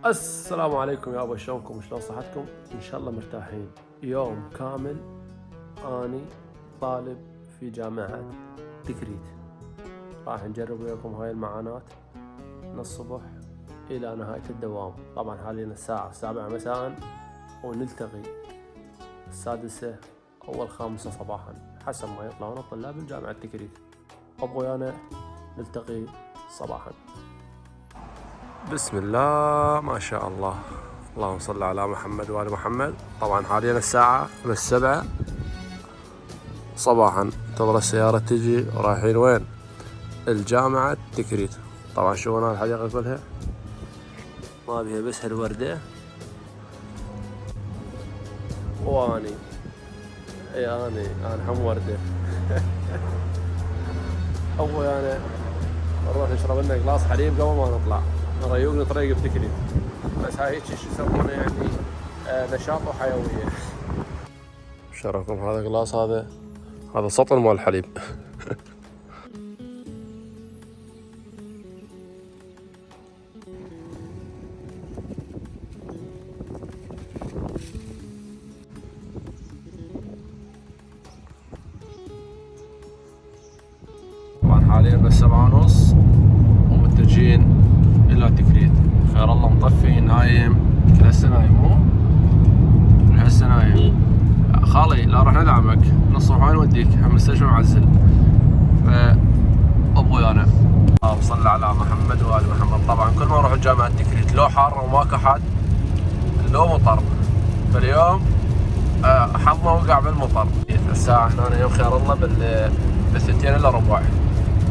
السلام عليكم يابا، شلونكم؟ شلون صحتكم؟ ان شاء الله مرتاحين. يوم كامل اني طالب في جامعة تكريت، راح نجرب وياكم هاي المعاناة من الصبح الى نهاية الدوام. طبعا حاليا الساعة 7 مساء ونلتقي 6 او 5 صباحا حسب ما يطلعون طلاب الجامعة تكريت. ابغيانا نلتقي صباحا. بسم الله ما شاء الله، اللهم صل على محمد وآل محمد. طبعا حاليا الساعة بس 7 صباحا، انتظر السيارة تجي ورايحين وين؟ الجامعة تكريت. طبعا شوفوا الحديقة كلها ما بيها بس هالوردة واني انا هم وردة. اول انا نروح نشرب لنا قلاص حليب قبل ما نطلع، نريق نطريق بتكريت. بس هاي هيك شو يسمونه يعني نشاط وحيوية. شرفكم هذا قلاص، هذا سطل مال الحليب. طبعا حاليا بس 7:30 ومتجهين الى تكريت. خير الله مطفي نايم، كل هسه نايم مو؟ كل هسه نايم. خالي لا راح ندعمك، نص وين نوديك؟ هم مستشفى معزل. ابوي انا صلى على محمد وآل محمد. طبعا كل ما اروح الجامعة تكريت لو حار وماكو حد لو مطر، فاليوم حظنا وقع بالمطر. الساعة هنا يوم خير الله بالثنتين الا ربع.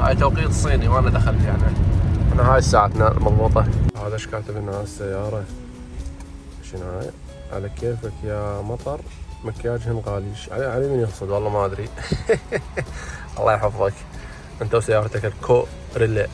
هاي توقيت صيني ما لنا دخل فيه احنا هاي ساعتنا المضبوطة. هذا ايش كاتب لنا على السيارة؟ شنو هاي؟ على كيفك يا مطر مكياجهن غالي. علي من يقصد والله ما ادري. الله يحفظك انت وسيارتك الكوريلا.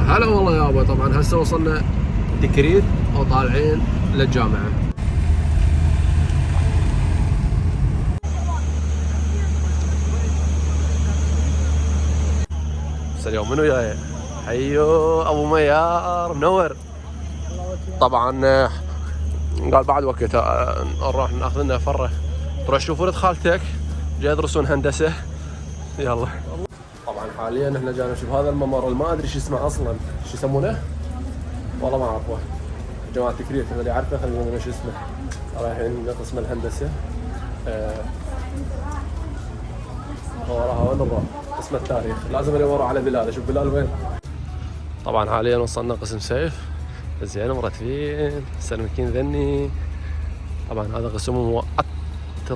هلا والله يابا. طبعا هسه وصلنا تكريت وطالعين للجامعة. بس اليوم منو جاي؟ حيو ابو ميار منور. طبعا قال بعد وقت نروح ناخذ لنا فره، تروح تشوف ولد خالتك جاي يدرسون هندسة. يلا. طبعا حاليا احنا جانا نشوف هذا الممر ما ادري شو اسمه اصلا، شو يسمونه؟ والله ما اعرفه. جماعة تكريت اللي يعرفه خلينا نقول شو اسمه. رايحين قسم الهندسة. وراها وين نروح؟ قسم التاريخ. لازم اليوم اروح على بلال اشوف بلال وين. طبعا حاليا وصلنا قسم سيف. زين مرتبين سلمكين ذني. طبعا هذا قسم موقت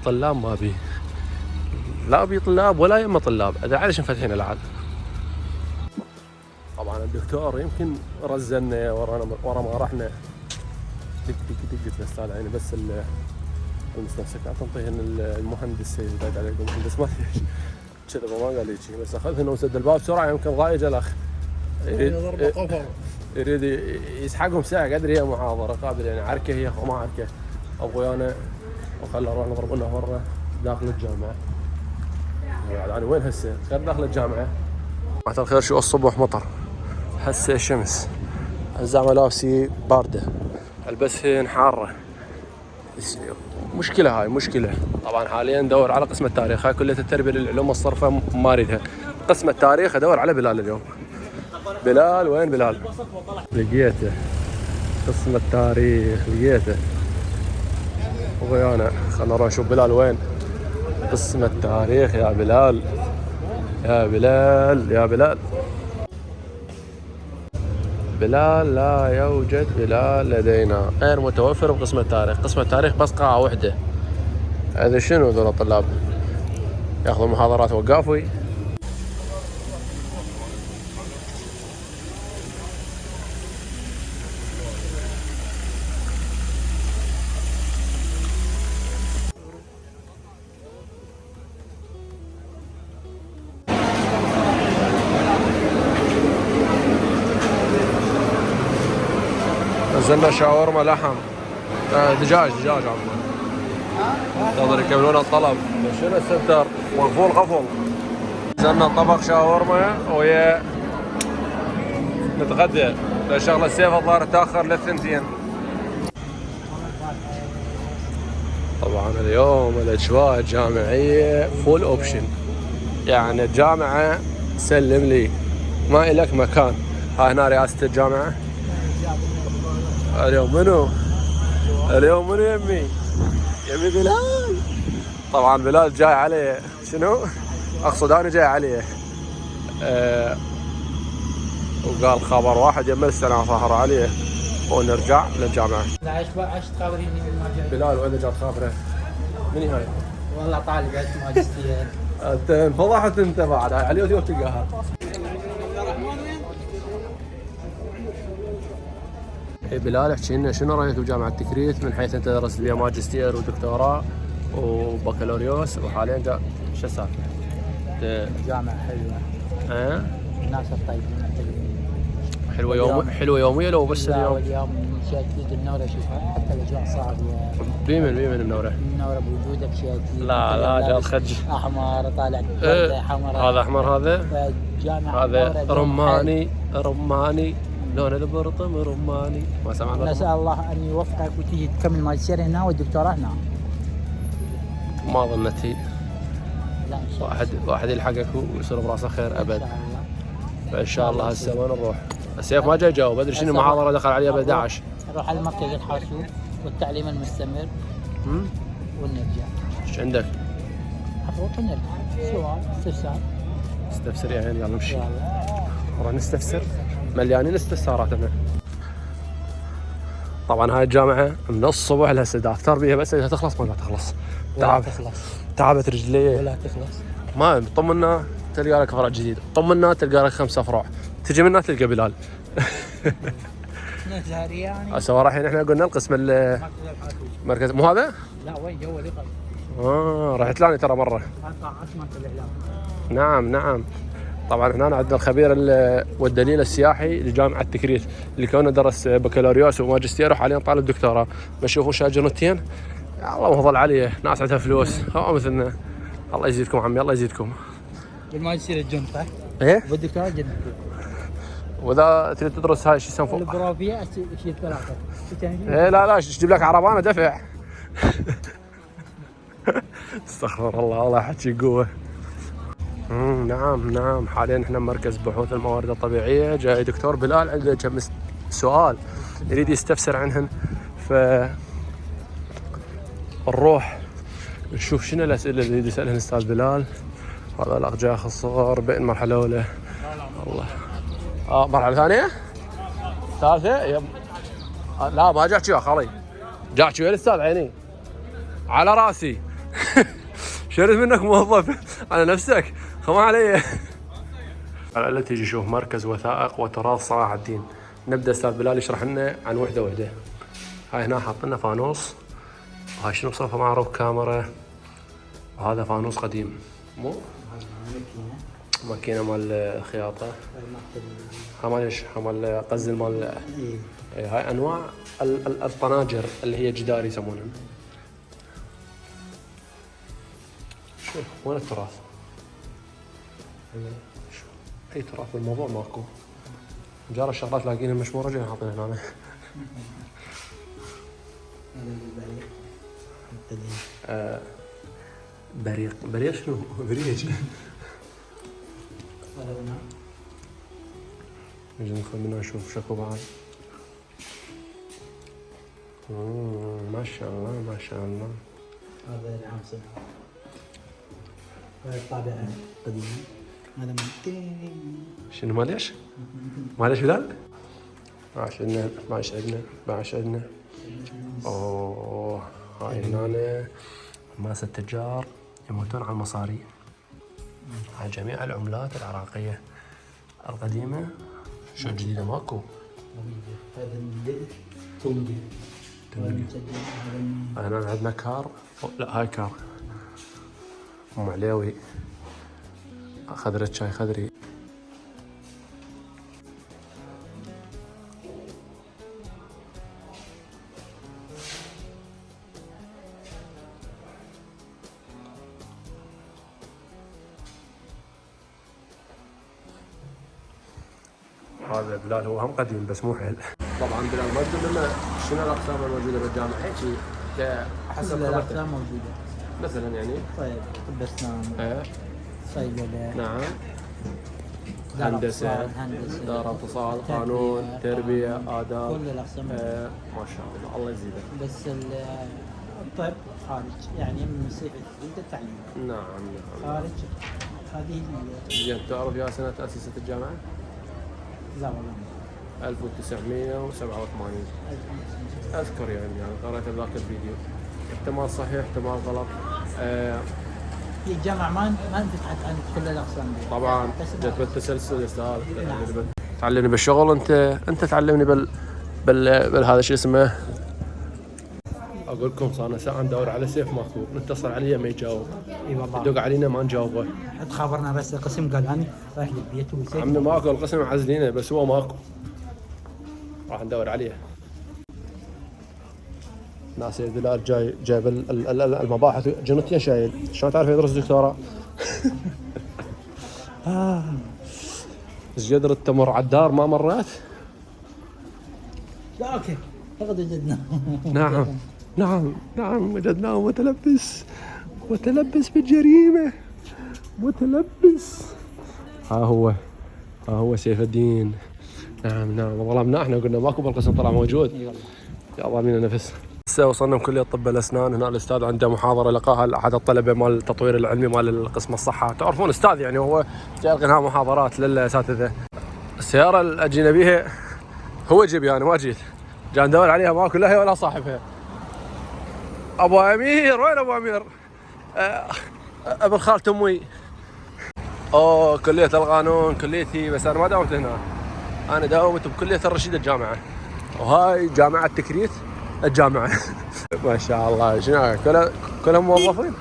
طلاب ما بي، لا بي طلاب ولا يما طلاب. ادري عليش مفتحين العاد. طبعا الدكتور يمكن رزلنا ورا ما رحنا دق بس طالعين بس المستمسكات تنطيهن المهندس يزداد عليكم المهندس ما كذا ما قال لي شيء، بس اخذهن وسد الباب بسرعه. يمكن ضايج الاخ يريد يسحقهم ساعه قدر هي محاضره قابل يعني عركه هي ما عركه. ابوي انا وخلنا نروح نضرب لنا مره داخل الجامعه. يعني وين هسه؟ غير داخل الجامعه. جماعة الخير شو الصبح مطر، هسه الشمس، الزعمة لابسي باردة، البسهن حارة. مشكلة هاي مشكلة. طبعا حاليا ندور على قسم التاريخ. هاي كلية التربية للعلوم الصرفة ما اريدها. قسم التاريخ ادور على بلال اليوم. بلال وين بلال؟ لقيته قسم التاريخ لقيته. ويانا خلنا نروح نشوف بلال وين. قسم التاريخ يا بلال يا بلال يا بلال. بلال لا يوجد بلال لدينا، غير متوفر بقسم التاريخ. قسم التاريخ بس قاعة وحدة. هذا شنو ذول الطلاب ياخذون محاضرات وقافي؟ نزلنا شاورما لحم دجاج عفوا. يقدر يكملون الطلب. شنو السنتر؟ وقفول غفل. نزلنا طبق شاورما ويا نتغدى. لا شغله السيف الظاهر تاخر للثنتين. طبعا اليوم الاجواء الجامعيه فول اوبشن، يعني الجامعه سلم لي ما إلك مكان. ها هنا رئاسه الجامعه. اليوم منو يمي بلال. طبعا بلال جاي عليه شنو؟ اقصد انا جاي عليه. وقال خبر واحد يم السنه ظهر عليه ونرجع للجامعه. عشت خابريني بالمجال. بلال وين جات خابره؟ مني هاي؟ والله طالب عشت ماجستير. انت انفضحت انت بعد هاي على اليوتيوب تلقاها. بلال احكي لنا شنو رايك بجامعه تكريت من حيث انت درست بها ماجستير ودكتوراه وبكالوريوس وحاليا شو السالفه؟ جامعه حلوه. الناس الطيبين حلوه يوميه لو بس اليوم؟ اليوم شيء النوره شوفها حتى الاجواء صافيه. بيمن النوره بوجودك شيء. لا جال خج احمر طالع حمراء. هذا احمر هذا هذا رماني لون البرطم رماني. ما سمعنا. نسال الله ان يوفقك وتيجي تكمل ماجستير هنا والدكتوراه هنا. ما ظنت هي. لا ان شاء الله واحد يلحقك ويصير براسه خير ابد. فان شاء الله هسه وين نروح؟ السيف ما جاي يجاوب. ادري شنو محاضره دخل عليها ب 11. نروح على مركز الحاسوب والتعليم المستمر ونرجع. ايش عندك؟ عفوا ونرجع. سؤال استفسر يا عيني. يلا نمشي نروح نستفسر. مليانين استفساراتنا. طبعا هاي الجامعه من الصبح لهسه دافتر بيها بس اذا تخلص ما تخلص. تعبت رجلي ولا تخلص. ما طمنا تلقى لك فرع جديد، طمنا تلقى لك 5 افرع، تجي منها تلقى بلال. يعني هسه رايحين احنا قلنا القسم مركز مو هذا؟ لا وين جوا لقب. رحت لاني ترى مره. عاصمة الاعلام. نعم. طبعا هنا عندنا الخبير والدليل السياحي لجامعه تكريت اللي كونه درس بكالوريوس وماجستير وحاليا طالب دكتوراه. ما تشوفون شاجرتين الله مفضل عليه، ناس عندها فلوس هو مثلنا. الله يزيدكم عمي الله يزيدكم. بالماجستير الجنطه. ايه والدكتوراه الجنطه. واذا تريد تدرس هاي شو يسمون فوق البروفيه شيء 3. ايه لا اجيب لك عربانه دفع. استغفر الله احكي قوه. نعم حاليا احنا مركز بحوث الموارد الطبيعيه. جاي دكتور بلال عنده كم سؤال يريد يستفسر عنهن، ف نروح نشوف شنو الاسئله اللي يريد يسالها الاستاذ بلال. هذا الاخ جاي خسر بين مرحله اولى. الله مرحله ثانيه ثالثه لا ما جاك يا خالي، جاك ويا الاستاذ عيني على راسي. شريت منك موظف على نفسك خما علي. على اللي تيجي شوف مركز وثائق وتراث صلاح الدين. نبدا استاذ بلال يشرح لنا عن وحده. هاي هنا حاط لنا فانوس، وهاي شنو بصفه معروف كاميرا، وهذا فانوس قديم مو ماكينه مال الخياطه. مال قزل مال. هاي انواع الطناجر اللي هي جدار يسمونها. شوف وين التراث؟ شوف اي تراث بالموضوع ماكو. جار الشغلات لاقينها مشموره جاي حاطينها هنا. بريق شنو؟ بريج. نجي ندخل منها نشوف شكو بعد. ما شاء الله. هذا العام 7. هذا الطابعة القديمة. هذا شنو ماليش بلال؟ ما عشنا. اوه هاي هنا ناس التجار يموتون على المصاري. هاي جميع العملات العراقية القديمة. شو الجديدة ماكو؟ هذا تونجي. هنا عندنا كار. لا هاي كار ام عليوي خضرة شاي خضري. هذا بلال هو هم قديم بس مو حيل. طبعا بلال ما تقول لنا شنو الاقسام الموجوده بالجامعه هيك حسب خبرتك الاقسام موجوده مثلا يعني. طيب طب اسنان صيدله نعم هندسه دار اتصال قانون تربيه آداب كل الاقسام ما شاء الله يزيدك. بس الطب خارج يعني من صيغه التعليم نعم خارج هذه زين تعرف يا سنه تاسيست الجامعه؟ لا والله 1987 اذكر يعني قرأت ذاك الفيديو. احتمال صحيح احتمال غلط. هي الجامعه ما انفتحت عن كل الاقسام دي. طبعا بس جت بالتسلسل استاذ. نعم. تعلمني بالشغل انت تعلمني بالهذا شو اسمه. اقول لكم صار ساعه ندور على سيف ماكو، نتصل عليه ما يجاوب، اي والله يدق علينا ما نجاوبه. خبرنا بس القسم قال انا رايح للبيت وسيف عمي ماكو القسم عازلينه بس هو ماكو، راح ندور عليه. ناس بلال جايب المباحث جنوتيا شايل، شلون تعرف يدرس دكتوراه؟ ايش قدر تمر على الدار ما مرات؟ لا اوكي فقد وجدنا نعم وجدناه متلبس بالجريمة متلبس. ها هو سيف الدين. نعم ظلمنا احنا قلنا ماكو بالقسم طلع موجود. اي والله يا ظالمين نفس. هسه وصلنا بكلية طب الأسنان. هنا الأستاذ عنده محاضرة لقاها أحد الطلبة مال التطوير العلمي مال قسم الصحة. تعرفون أستاذ يعني هو جاي يلقي محاضرات للأساتذة. السيارة اللي أجينا بيها هو جيبي أنا ما جيت، جاي ندور عليها ماكو لا هي ولا صاحبها. أبو أمير وين أبو أمير؟ ابن خالة امي. كلية القانون كليتي بس انا ما داومت هنا، انا داومت بكلية الرشيد الجامعة، وهاي جامعة تكريت الجامعة. ما شاء الله شنو كلهم موظفين.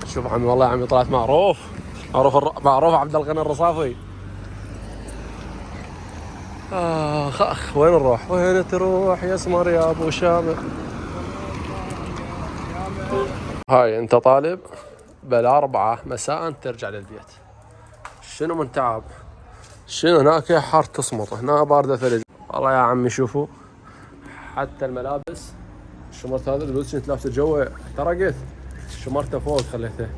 شوف عمي والله عمي طلعت معروف عبد الغني الرصافي. اخ وين نروح؟ وين تروح يا اسمر يا ابو شامر؟ هاي انت طالب بال4 مساء ترجع للبيت، شنو من تعب؟ شنو هناك حار تصمت، هنا باردة ثلج. والله يا عمي شوفوا حتى الملابس شمرت هذا البلوز كنت لابسه جوا احترقت، شمرته فوق خليته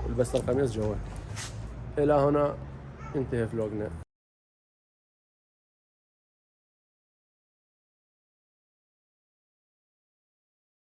ولبست القميص جوا. الى هنا انتهى فلوقنا.